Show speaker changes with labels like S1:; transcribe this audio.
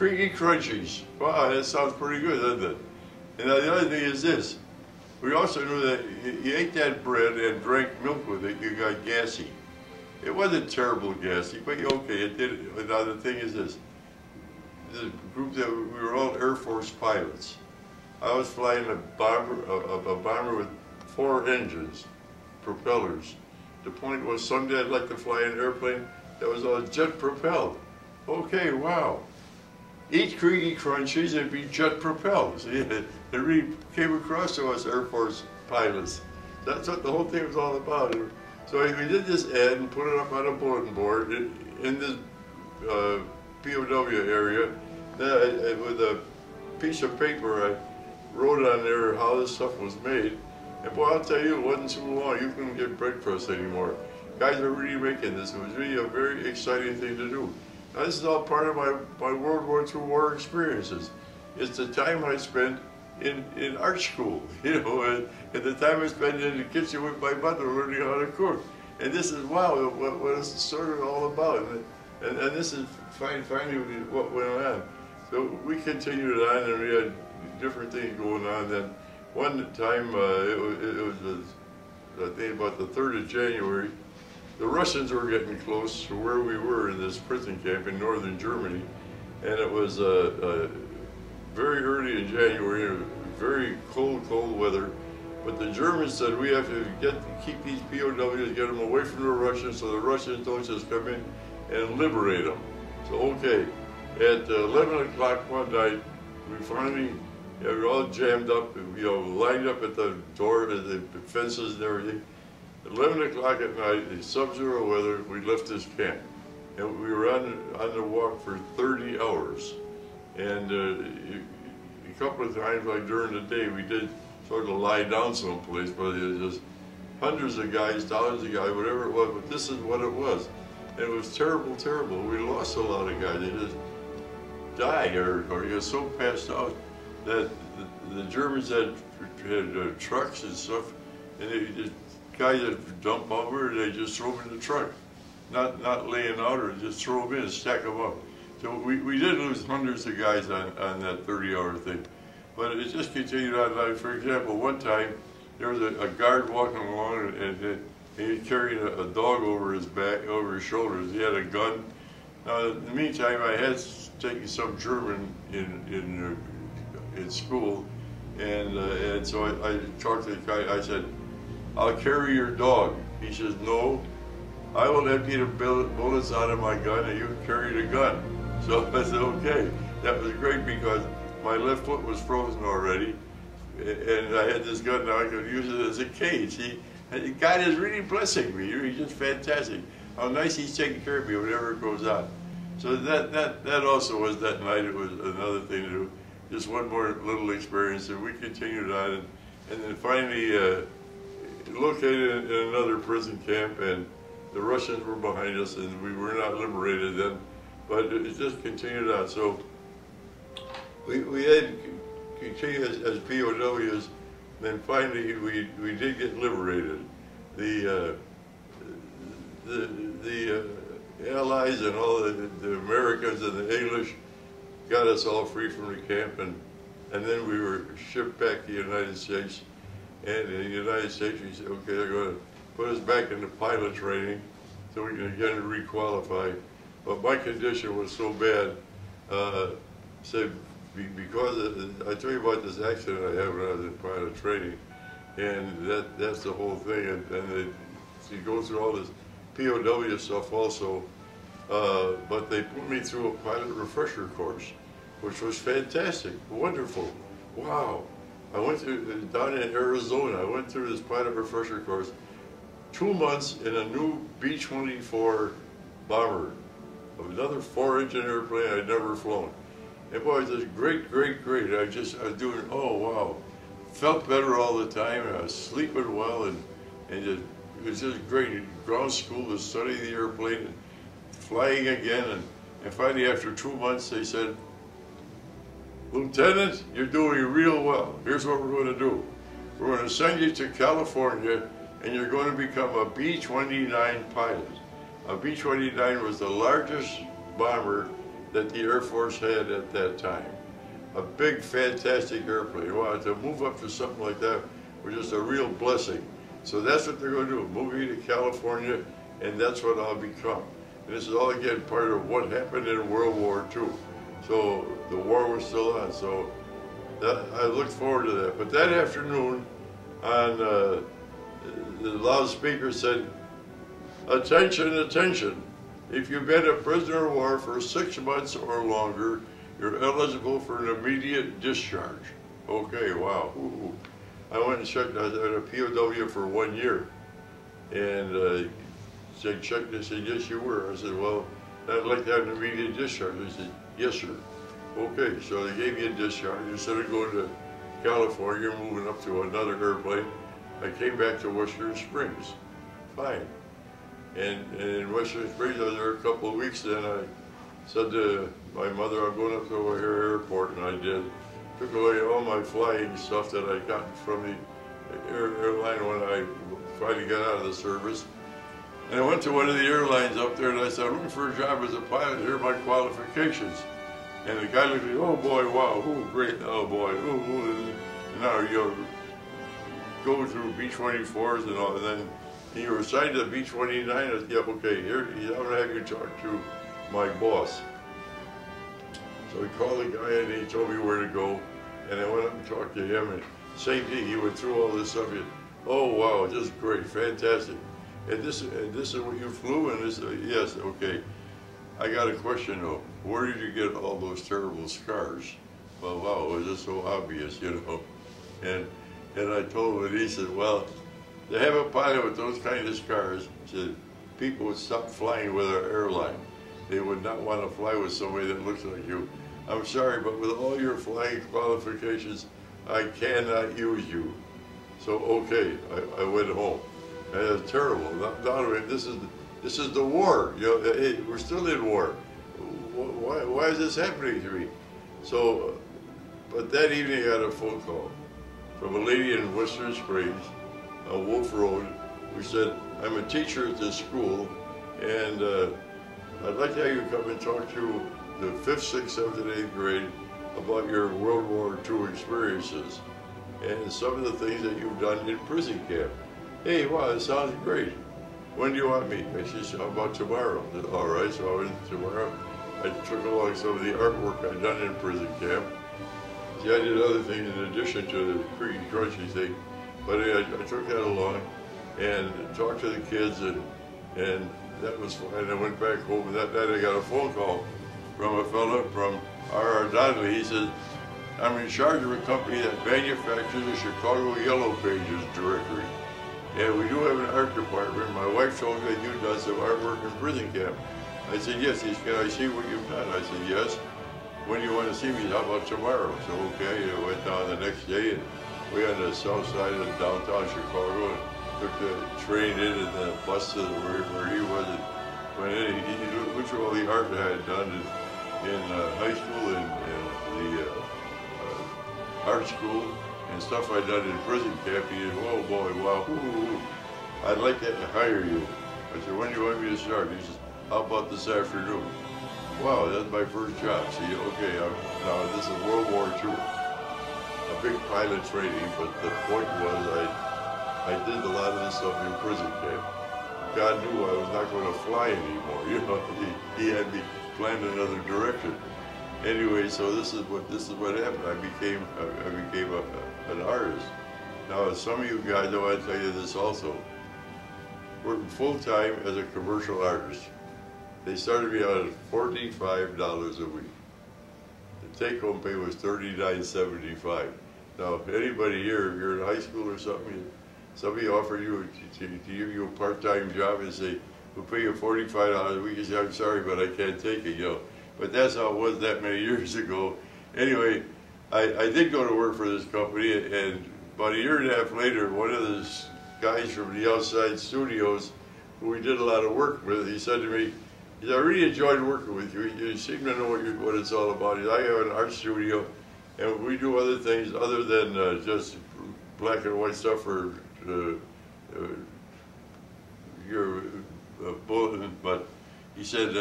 S1: creaky crunchies. Wow, that sounds pretty good, doesn't it? And now the other thing is this. We also knew that you ate that bread and drank milk with it, you got gassy. It wasn't terrible gassy, but okay, it did. Now the thing is this. The group that we were all Air Force pilots. I was flying a bomber with 4 engines, propellers. The point was someday I'd like to fly an airplane that was all jet propelled. Okay, wow. Eat creaky crunchies and be jet propelled. See, it really came across to us Air Force pilots. That's what the whole thing was all about. So we did this ad and put it up on a bulletin board in this POW area. Then with a piece of paper, I wrote on there how this stuff was made. And boy, I'll tell you, it wasn't too long. You couldn't get bread crust anymore. Guys are really making this. It was really a very exciting thing to do. Now, this is all part of my World War II war experiences. It's the time I spent in art school, you know, and the time I spent in the kitchen with my mother learning how to cook. And this is, wow, what it's sort of all about. And this is finally what went on. So we continued on, and we had different things going on. Then one time, it was I think about the 3rd of January, the Russians were getting close to where we were in this prison camp in northern Germany, and it was very early in January, very cold weather. But the Germans said we have to keep these POWs, get them away from the Russians, so the Russians don't just come in and liberate them. So okay, at 11 o'clock one night, we finally were all jammed up, you know, lined up at the door, the fences and everything. At 11 o'clock at night, in sub-zero weather, we left this camp. And we were on the walk for 30 hours. And a couple of times, like during the day, we did sort of lie down someplace, but it was just hundreds of guys, thousands of guys, whatever it was, but this is what it was. And it was terrible, terrible. We lost a lot of guys. They just died or got so passed out that the Germans had trucks and stuff, and the guys that dump over, they just throw them in the truck. Not laying out, or just throw them in and stack them up. So we did lose hundreds of guys on that 30-hour thing. But it just continued on. Like, for example, one time, there was a guard walking along, and he was carrying a dog over his back, over his shoulders. He had a gun. Now, in the meantime, I had taken some German in school, and so I talked to the guy. I said, "I'll carry your dog." He says, "No, I will empty the bullets out of my gun, and you carry the gun." So I said, "Okay." That was great because my left foot was frozen already, and I had this gun now. I could use it as a cage. God is really blessing me. He's just fantastic. How nice He's taking care of me whenever it goes on. So that also was that night. It was another thing to do. Just one more little experience, and we continued on, and then finally located in another prison camp, and the Russians were behind us, and we were not liberated then, but it just continued on. So we had continued as POWs. Then finally we did get liberated. The Allies and all the Americans and the English got us all free from the camp, and then we were shipped back to the United States. And in the United States, we said, okay, they're going to put us back into pilot training so we can again re-qualify. But my condition was so bad, because I tell you about this accident I had when I was in pilot training, and that's the whole thing. And you go through all this POW stuff also, but they put me through a pilot refresher course, which was fantastic, wonderful. Wow. I went down in Arizona, I went through this pilot refresher course, 2 months in a new B-24 bomber, another 4-engine airplane I'd never flown. And boy, it was great, great, great. I was doing, oh wow. Felt better all the time, and I was sleeping well, and it was just great. Ground school to study the airplane, and flying again, and finally after 2 months they said, "Lieutenant, you're doing real well. Here's what we're going to do. We're going to send you to California, and you're going to become a B-29 pilot." A B-29 was the largest bomber that the Air Force had at that time. A big, fantastic airplane. Wow, to move up to something like that was just a real blessing. So that's what they're going to do, move me to California, and that's what I'll become. And this is all, again, part of what happened in World War II. So the war was still on, so I looked forward to that. But that afternoon, on the loudspeaker said, "Attention, attention. If you've been a prisoner of war for 6 months or longer, you're eligible for an immediate discharge." Okay, wow. Ooh. I went and checked. I was a POW for 1 year. And they checked and said, "Yes, you were." I said, "Well, I'd like to have an immediate discharge." They said, "Yes, sir." Okay, so they gave me a discharge. Instead of going to California, moving up to another airplane, I came back to Western Springs. Fine. And in Western Springs, I was there a couple of weeks, then I said to my mother, "I'm going up to O'Hare Airport," and I did. Took away all my flying stuff that I got from the airline when I finally got out of the service. And I went to one of the airlines up there and I said, "I'm looking for a job as a pilot, here are my qualifications." And the guy looked at me, "Oh boy, wow, oh great, oh boy, and now you go through B-24s and all, and then you were assigned to B-29, I said, "Yep, okay, here, I'm gonna have you talk to my boss." So he called the guy and he told me where to go, and I went up and talked to him, and same thing, he went through all this stuff. "Oh wow, this is great, fantastic. And this is what you flew, and this, yes, okay. I got a question though. Where did you get all those terrible scars?" Well, wow, it was just so obvious, you know. And I told him, and he said, "Well, to have a pilot with those kind of scars," he said, "people would stop flying with our airline. They would not want to fly with somebody that looks like you. I'm sorry, but with all your flying qualifications, I cannot use you." So, okay, I went home. And it was terrible. This is the war. You know, hey, we're still in war. Why is this happening to me? So, but that evening I got a phone call from a lady in Western Springs, on Wolf Road, who said, "I'm a teacher at this school, and I'd like to have you come and talk to the 5th, 6th, 7th, and 8th grade about your World War II experiences and some of the things that you've done in prison camp." Hey, wow, that sounds great. When do you want me? And she said, "How about tomorrow?" I said, "All right," so I went tomorrow. I took along some of the artwork I'd done in prison camp. See, I did other things in addition to the creaky crunchy thing, but I took that along and talked to the kids, and that was fine. I went back home, and that night I got a phone call from a fellow from R.R. Donnelly. He said, "I'm in charge of a company that manufactures the Chicago Yellow Pages directory. And we do have an art department. My wife told me that you've done some artwork in prison camp." I said, "Yes." He said, "Can I see what you've done?" I said, "Yes." "When do you want to see me?" "How about tomorrow?" So, okay, I went down the next day, and we on the south side of downtown Chicago, and took the train in and the bus to where he was. And went in, he looked through all the art that I had done in high school and the art school, and stuff I'd done in prison camp. He said, "Oh boy, wow, ooh, I'd like to hire you." I said, "When do you want me to start?" He says, "How about this afternoon?" Wow, that's my first job. See, okay, now this is World War II, a big pilot training, but the point was I did a lot of this stuff in prison camp. God knew I was not going to fly anymore, you know. He had me planned another direction. Anyway, so this is what happened. I became an artist. Now, some of you guys, I want to tell you this also. Working full time as a commercial artist. They started me out at $45 a week. The take-home pay was $39.75. Now, anybody here, if you're in high school or something, somebody offer you to give you a part-time job and say, "We'll pay you $45 a week," you say, "I'm sorry, but I can't take it," you know. But that's how it was that many years ago. Anyway, I did go to work for this company, and about a year and a half later, one of the guys from the outside studios, who we did a lot of work with, he said to me, he said, "I really enjoyed working with you. You seem to know what it's all about." He said, "I have an art studio, and we do other things other than just black and white stuff for your bulletin," but he said,